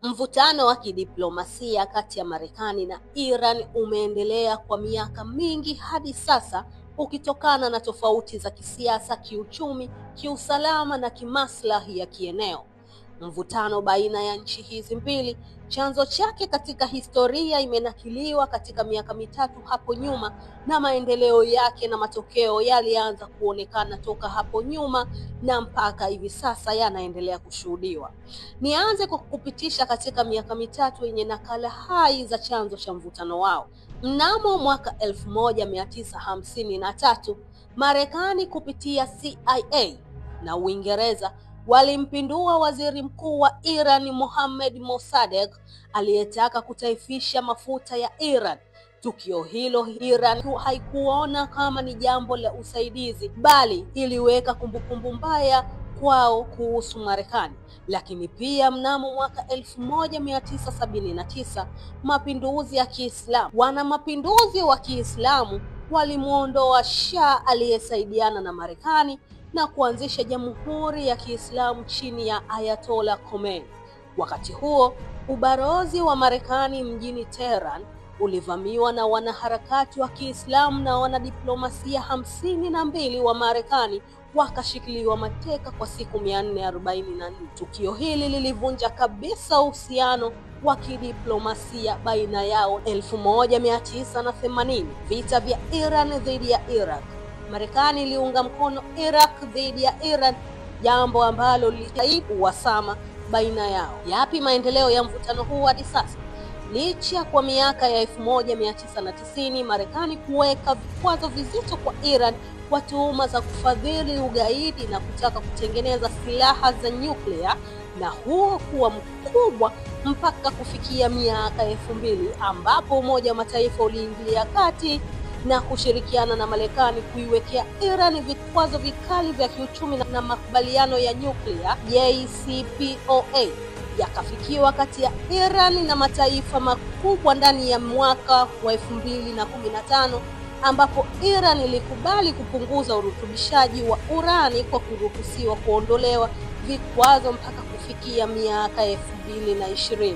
Mvutano wa kidiplomasia kati ya Marekani na Iran umeendelea kwa miaka mingi hadi sasa, ukitokana na tofauti za kisiasa, kiuchumi, kiusalama na kimaslahi ya kieneo. Mvutano baina ya nchi hizi mbili, chanzo chake katika historia imenakiliwa katika miaka mitatu hapo nyuma, na maendeleo yake na matokeo yalianza kuonekana toka hapo nyuma na mpaka hivi sasa yanaendelea kushuhudiwa. Nianze kwa kukupitisha katika miaka mitatu yenye nakala hai za chanzo cha mvutano wao. Mnamo mwaka 1953, Marekani kupitia CIA na Uingereza walimpindua waziri mkuu wa Iran Mohammad Mossadegh aliyetaka kutaifisha mafuta ya Iran. Tukio hilo Iran haikuona kama ni jambo la usaidizi, bali iliweka kumbukumbu mbaya kwao kuhusu Marekani. Lakini pia mnamo mwaka 1979, mapinduzi ya Kiislamu, wana mapinduzi wa Kiislamu walimuondoa Shah aliyesaidiana na Marekani na kuanzisha Jamhuri ya Kiislamu chini ya Ayatollah Khomeini. Wakati huo, ubalozi wa Marekani mjini Tehran ulivamiwa na wanaharakati wa Kiislamu na wanadiplomasia 52 wa Marekani wakashikiliwa mateka kwa siku 444. Tukio hili lilivunja kabisa uhusiano wa kidiplomasia baina yao. 1980, vita vya Iran dhidi ya Iraq. Marekani iliunga mkono Iraq dhidi ya Iran, jambo ambalo lilileta uhasama baina yao. Yapi maendeleo ya mvutano huu hadi sasa? Licha kwa miaka ya 1990 Marekani kuweka vikwazo vizito kwa Iran kwa tuhuma za kufadhili ugaidi na kutaka kutengeneza silaha za nyuklia, na huo kuwa mkubwa mpaka kufikia miaka 2000 ambapo Umoja wa Mataifa uliingilia kati na kushirikiana na Marekani kuiwekea Iran vikwazo vikali vya kiuchumi, na makubaliano ya nyuklia JCPOA yakafikiwa kati ya Iran na mataifa makubwa ndani ya mwaka wa 2015, ambapo Iran ilikubali kupunguza urutubishaji wa urani kwa kuruhusiwa kuondolewa vikwazo mpaka kufikia miaka 2020.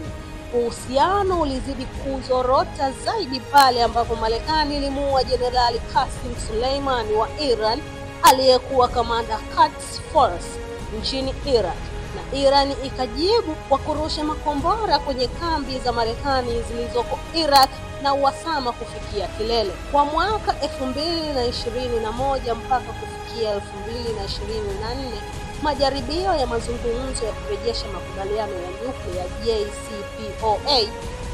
Uhusiano ulizidi kuzorota zaidi pale ambapo Marekani ilimuua Jenerali Qasem Soleimani wa Iran aliyekuwa kamanda Quds Force nchini Iraq, na Iran ikajibu kwa kurusha makombora kwenye kambi za Marekani zilizoko Iraq na uhasama kufikia kilele. Kwa mwaka 2021 mpaka kufikia 2024, majaribio ya mazungumzo ya kurejesha makubaliano ya nyuklia JCPOA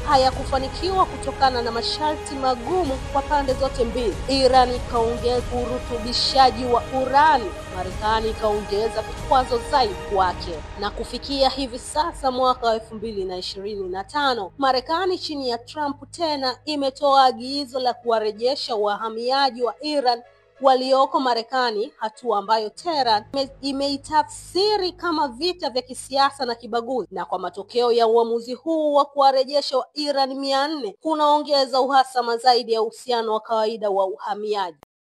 hayakufanikiwa kutokana na masharti magumu kwa pande zote mbili. Iran ikaongeza urutubishaji wa urani, Marekani ikaongeza vikwazo zaidi kwake, na kufikia hivi sasa mwaka 2025, Marekani chini ya Trump tena imetoa agizo la kuwarejesha wahamiaji wa Iran walioko Marekani, hatua ambayo Tehran imeitafsiri kama vita vya kisiasa na kibaguzi. Na kwa matokeo ya uamuzi huu wa kuwarejesha wa Iran 400 kunaongeza uhasama zaidi ya uhusiano wa kawaida wa uhamiaji.